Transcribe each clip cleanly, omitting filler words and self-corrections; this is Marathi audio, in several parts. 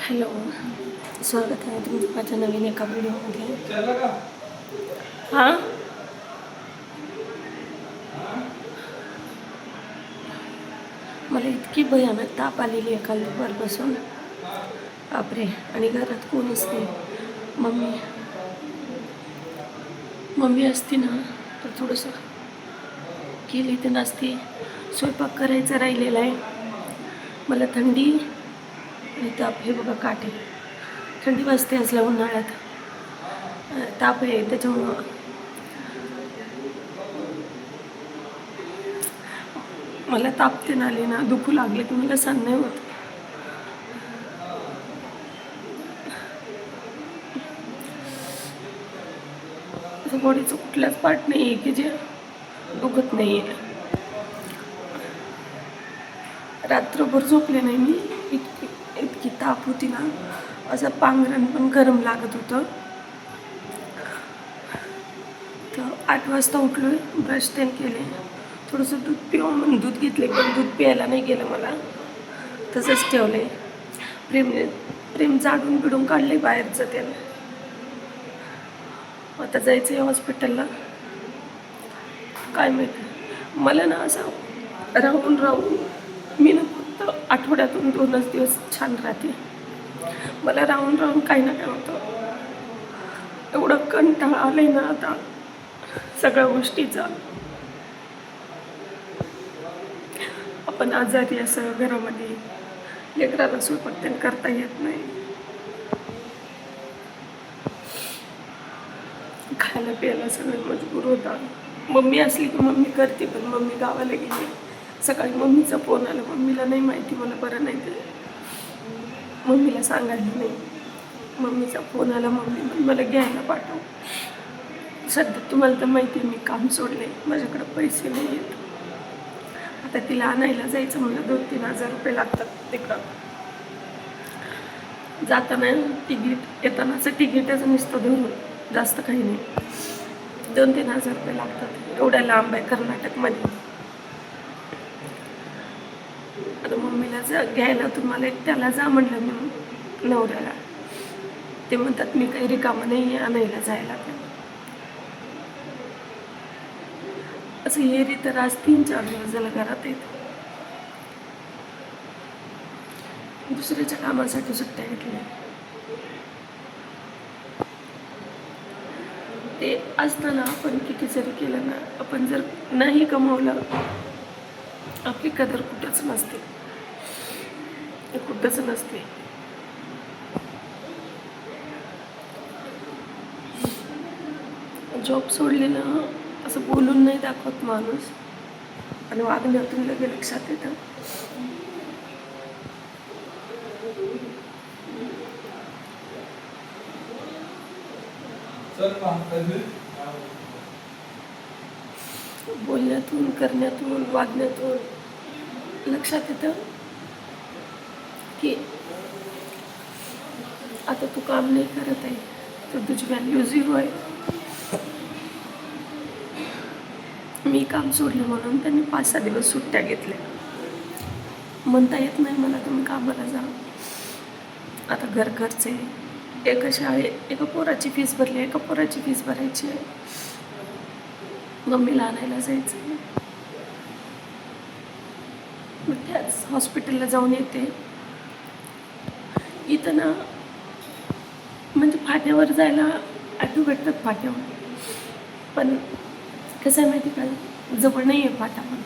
हॅलो, स्वागत आहे तुमचं माझ्या नवीन एका व्हिडिओमध्ये. हां, मला इतकी भयानक ताप आलेली आहे काल दुपारपासून, बापरे. आणि घरात कोणीच नाही. मम्मी मम्मी असती ना तर थोडंसं केली तर नसती. स्वयंपाक करायचा राहिलेला आहे. मला थंडी आणि ताप, हे बघा काटे, थंडी वाजते असल्या उन्हाळ्यात, ताप आहे त्याच्यामुळं. मला ताप तेन आले ना, दुखू लागले की मला सहन नाही होत. असं बॉडीचं कुठलाच पार्ट नाही आहे की जे दुखत नाही आहे. रात्रभर झोपले नाही मी, इतकी इतकी ताप होती ना. असं पांघरण पण गरम लागत होतं. तर 8 वाजता उठलो, ब्रश तेन केले, थोडंसं दूध पिऊ म्हणून दूध घेतले, पण दूध प्यायला नाही गेलं मला, तसंच ठेवले. प्रेम जाडून बिडून काढले बाहेरचं त्याला. आता जायचं आहे हॉस्पिटलला. काय माहिती, मला ना असं राहून राहून मी ना फक्त आठवड्यातून 2च दिवस छान राहते. मला राहून राहून काही ना काय होतं. एवढं कंटाळा आलंय ना आता सगळ्या गोष्टीचा. आपण आजारी असं घरामध्ये, लेकराला स्वयंपाक तेन करता येत नाही, खायला प्यायला सगळे मजबूर होतात. मम्मी असली की मम्मी करते, पण मम्मी गावाला गेली. सकाळी मम्मीचा फोन आला, मम्मीला नाही माहिती मला बरं नाही ते, मम्मीला सांगायला नाही. मम्मीचा फोन आला, मम्मी मला घ्यायला पाठव. सध्या तुम्हाला तर माहिती आहे मी काम सोडले, माझ्याकडे पैसे नाही आहेत. आता तिला आणायला जायचं मला 2-3 हजार रुपये लागतात तिकडं. जाताना तिकीट, येतानाचं तिकीटच नुसतं धरून, जास्त काही नाही. 2-3 हजार रुपये लागतात. एवढ्या लांब आहे कर्नाटकमध्ये. आता मम्मीला घ्यायला तुम्हाला एकट्याला जा म्हणलं मी नवऱ्याला. ते म्हणतात मी काही रिकामं नाही आहे आणायला जायला. असं हेरी तर आज 3-4 दिवस झालं घरात येत. दुसऱ्याच्या कामासाठी सुट्ट्या घेतल्या. ते असताना आपण किती जरी केलं ना, आपण जर नाही कमवलं, आपली कदर कुठंच नसते, कुठंच नसते. जॉब सोडलेलं असं बोलून नाही दाखवत माणूस, आणि वागण्यातून लगेच लक्षात येतं. बोलण्यातून, करण्यातून, वागण्यातून लक्षात येतं की आता तू काम नाही करत आहे तर तुझी व्हॅल्यू 0 आहे. मी काम सोडलं म्हणून त्यांनी 5-6 दिवस सुट्ट्या घेतल्या. म्हणता येत नाही मला तुम्ही कामाला जा. आता घर खर्च आहे, एका एका पोराची फीस भरली, एका पोराची फीस भरायची आहे, मम्मीला आणायला जायचं. मग त्याच हॉस्पिटलला जाऊन येते. इथं ना म्हणजे फाट्यावर जायला ॲटो भेटतात फाट्यावर, पण कसं आहे माहिती का, जवळ नाही आहे फाटा, पण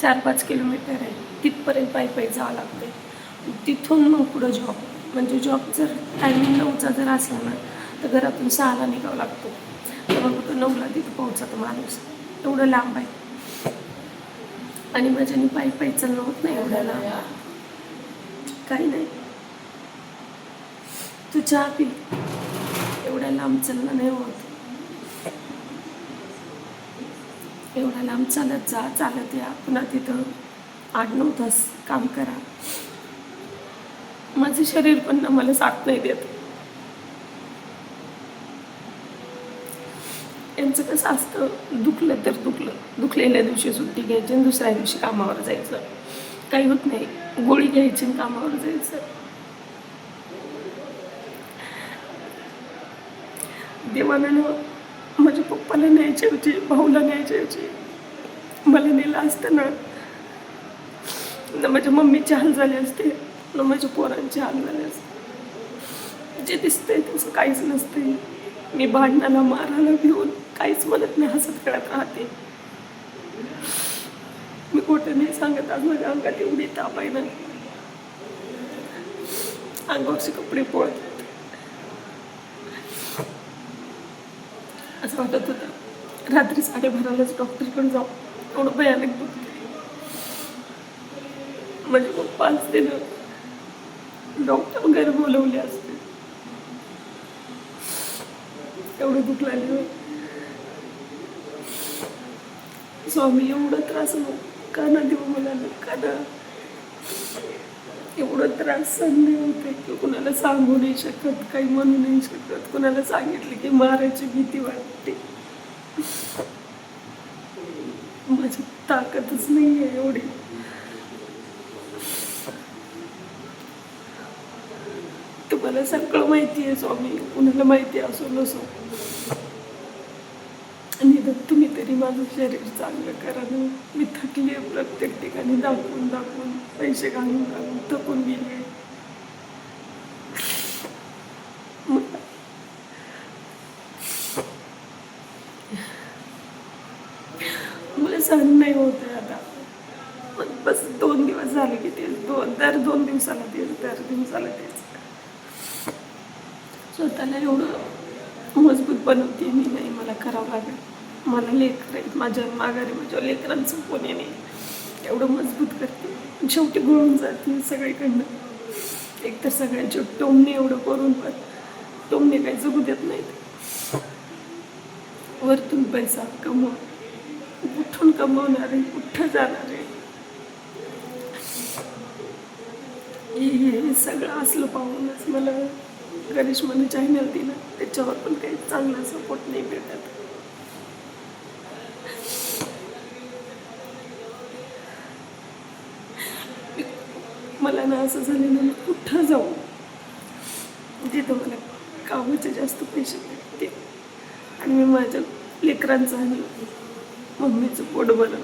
4-5 किलोमीटर आहे. तिथपर्यंत पायी जावं लागते. तिथून मग पुढं जॉब, म्हणजे जॉब जर टायमिंग 9चा जर असला ना तर घरातून 6ला निघावं लागतो. तर मग तो 9ला तिथं पोहोचतो माणूस. एवढं लांब आहे, आणि माझ्याने पायी चालणं होत नाही एवढ्या लांब. काही नाही, तू चहा पी, एवढ्या लांब चालणं नाही होत. एवढ्या लांब चालत जा, चालत या, पुन्हा तिथं 8-9 तास काम करा. माझं शरीर पण ना मला साथ नाही देत. यांचं कसं असतं, दुखलं तर दुखलेल्या दिवशी सुट्टी घ्यायची आणि दुसऱ्या दिवशी कामावर जायचं. काही होत नाही, गोळी घ्यायची आणि कामावर जायचं. देवानं ना माझ्या पप्पाला न्यायच्या ऐवजी, भाऊला न्यायच्या ऐवजी मला नेलं असतं ना, ना माझ्या मम्मीचे हाल झाले असते, ना माझ्या पोरांचे हाल झाले असते. जे दिसतंय तसं काहीच नसतंय. मी भांडणाला मारायला घेऊन काहीच म्हणत नाही, हसत खेळत राहते. मी खोटं नाही सांगत, आज माझ्या अंगात एवढी ताप आहे ना, अंगावरचे कपडे पोळत. असं वाटत होतं रात्री 12:30लाच डॉक्टरकडे जाऊ, एवढं भयानक दुखते. म्हणजे पप्पा असते ना, डॉक्टर घरी बोलवले असते, एवढं दुख लागले. स्वामी एवढं त्रास का ना देऊ मला, का ना एवढं त्रास सहन नाही होते की कुणाला सांगू नाही शकत, काही म्हणू नाही शकत. कुणाला सांगितलं की मारायची भीती वाटते. माझी ताकदच नाही आहे एवढी. तुम्हाला सगळं माहिती आहे स्वामी, कुणाला माहिती असो नसो, आणि तुम्ही तरी माझं शरीर चांगलं करा ना. मी थकली आहे, प्रत्येक ठिकाणी दाखवून दाखवून, पैसे घालून घालून थकून गेले. मला सहन नाही होत आहे आता. बस 2 दिवस झाले की तेच, दर 2 दिवसाला तेच, दर दिवसाला तेच. स्वतःला एवढं मजबूत बनवते मी, नाही मला करावं लागेल. मला लेकर आहेत, माझ्या माघारी माझ्या लेकरांचं कोण नाही, एवढं मजबूत करते. शेवटी गळून जाते सगळीकडनं. एकतर सगळ्यांचे टोमणे एवढं करून पण टोमणे काही जगू देत नाहीत. वरतून पैसा कमव, कुठून कमवणारे, कुठं जाणारे, हे सगळं असलं पाहूनच मला करिश्माने चॅनल दिलं. त्याच्यावर पण काही चांगला सपोर्ट नाही भेटत. मला ना असं झालं ना, मी कुठं जाऊ जिथं मला कामाचे जास्त पैसे भेटते आणि मी माझ्या लेकरांचं आणि मम्मीचं पोट बनव.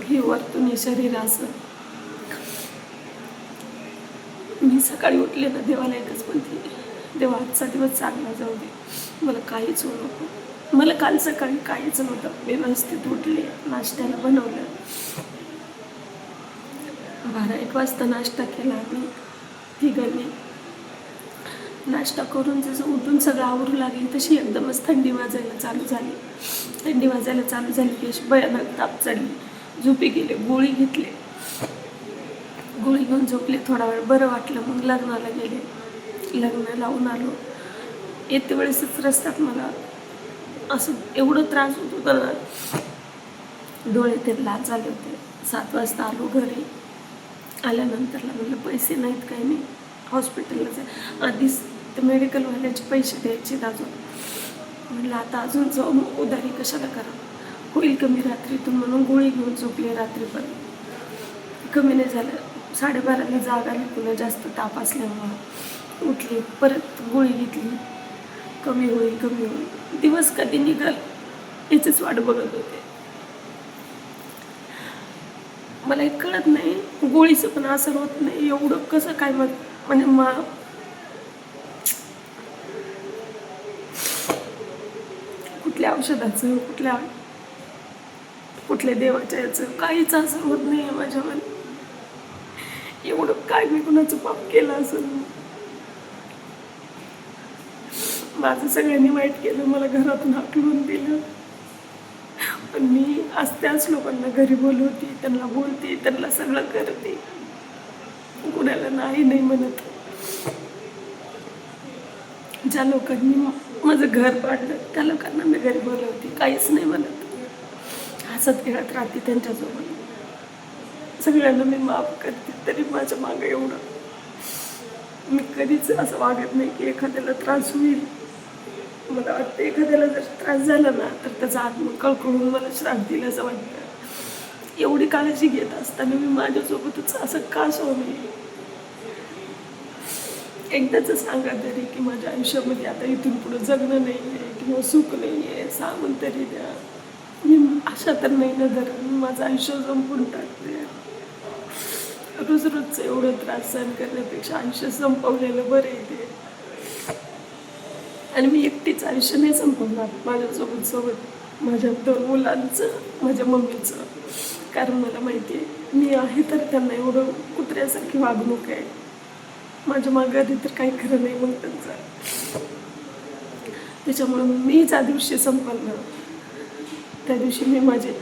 हे वरतून हे शरीर असं. मी सकाळी उठले ना, देवाला एकच म्हणते, देवा आजचा दिवस चांगला जाऊ दे, मला काहीच होऊ नको. मला काल सकाळी काहीच नव्हतं. व्यवस्थित उठले, नाश्त्याला बनवलं, 12-1 वाजता नाश्ता केला आम्ही तिघांनी. नाश्ता करून जसं उठून सगळं आवरू लागली तशी एकदमच थंडी वाजायला चालू झाली. थंडी वाजायला चालू झाली की अशी भयानक ताप चढली. झोपी गेले, गोळी घेतली, गोळी घेऊन झोपले. थोडा वेळ बरं वाटलं, मग लग्नाला गेले. लग्न लावून आलो. येते वेळेसच रस्त्यात मला असं एवढं त्रास होत होता ना, डोळे ते लाल झाले होते. 7 वाजता आलो घरी. आल्यानंतरला म्हटलं पैसे नाहीत, काही नाही, हॉस्पिटलला जाय. आधीच ते मेडिकलवाल्याचे पैसे द्यायचे अजून. म्हटलं आता अजून जाऊन उधारी कशाला करा, होईल कमी रात्रीतून, म्हणून गोळी घेऊन झोपले. रात्री पण कमी नाही झालं. 12:30ला जाग आली, पुन्हा जास्त ताप असल्यामुळं उठली, परत गोळी घेतली. कमी होईल, कमी होईल. दिवस कधी निघाल याचीच वाट बघत होते. मला एक कळत नाही, गोळीचं पण असर होत नाही, एवढं कसं काय. म्हणजे कुठल्या औषधाचं, कुठल्या देवाच्या याचं काहीच असर होत नाही आहे माझ्यावर. एवढं काय मी कुणाचं पाप केलं असेल. माझं सगळ्यांनी वाईट केलं, मला घरातून हाकलून दिलं. पण मी आज त्याच लोकांना घरी बोलवते, त्यांना बोलते, त्यांना सगळं करते, कुणाला नाही नाही म्हणत. ज्या लोकांनी माझं घर पाडलं त्या लोकांना मी घरी बोलवते, काहीच नाही म्हणत, हसत खेळत राहते त्यांच्यासोबत. सगळ्यांना मी माफ करते, तरी माझ्या मागं एवढं. मी कधीच असं वागत नाही की एखाद्याला त्रास होईल. मला वाटतं एखाद्याला जर त्रास झाला ना, तर त्याचा आत्मा कळकळून मला श्राप दिला असं वाटतं. एवढी काळजी घेत असताना मी माझ्यासोबतच असं का स्वामी. एकदाच सांगा तरी की माझ्या आयुष्यामध्ये आता इथून पुढे जगणं नाही आहे किंवा सुख नाही आहे, सांगून तरी द्या. मी अशा तर नाही ना धरत, मी माझं आयुष्य संपून टाकते. रोज रोजचं एवढं त्रास सहन करण्यापेक्षा आयुष्य संपवलेलं बरं आहे ते. आणि मी एकटीच आयुष्य नाही संपवणार, माझ्यासोबत माझ्या 2 मुलांचं, माझ्या मम्मीचं. कारण मला माहिती आहे मी आहे तर त्यांना एवढं कुत्र्यासारखी वागणूक आहे. माझ्या माघारी तर काही खरं नाही मग त्यांचं. त्याच्यामुळे मी ज्या दिवशी संपवलं त्या दिवशी मी माझे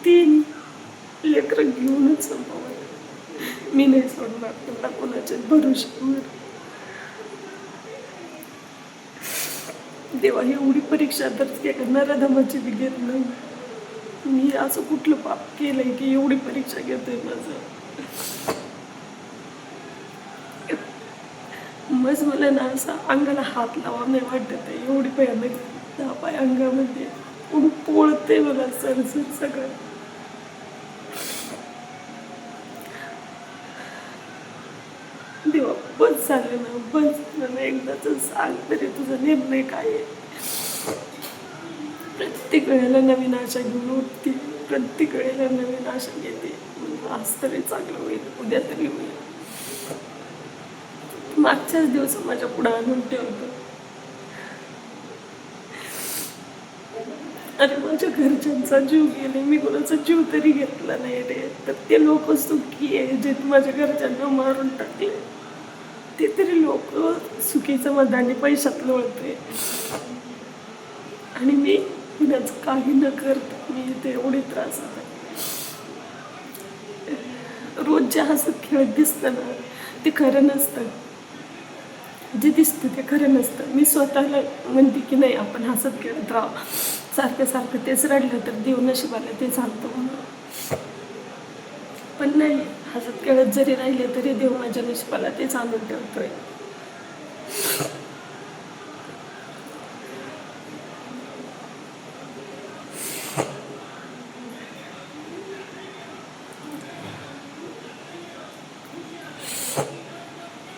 3 लेकरं घेऊनच संपवलं. मी नाही सोडणार त्यांना कोणाच्याच भरोश्यावर. देवा एवढी परीक्षा तर नराधमाची बी घेत नाही. मी असं कुठलं पाप केलंय की एवढी परीक्षा घेतोय माझं. मग मला ना असं अंगाला हात लावा नाही वाटत आहे, एवढी भयानक ताप आहे अंगामध्ये. एवढं पोळते मला सरसर सगळं. देवा बस झालं ना, बस झालं ना, एकदाच सांग तरी तुझा निर्णय काय आहे. प्रत्येक वेळेला नवीन आशा घेऊन उठते, प्रत्येक वेळेला नवीन आशा घेते. आज तरी चांगलं होईल, उद्या तरी होईल. मागच्याच दिवस माझ्या पुढे आणून ठेवतो. आणि माझ्या घरच्यांचा जीव गेले, मी कोणाचा जीव तरी घेतला नाही रे. तर ते लोक सुखी आहे जे माझ्या घरच्यांना मारून टाकले. ते तरी लोक सुखीचं मधाने पैशात लोळते आणि मी कुणाच काही न करता मी इथे एवढे त्रास आहे. रोज जे हसत खेळत दिसतं ना ते खरं नसतं. जे दिसतं ते खरं नसतं. मी स्वतःला म्हणते की नाही आपण हसत खेळत राहावं, सारखं सारखं तेच रडलं तर देव नशिबाला ते चालतं म्हणून. पण नाही, हसत खेळत जरी राहिले तरी देव माझ्या नशिबाला तेच आणून ठेवतोय.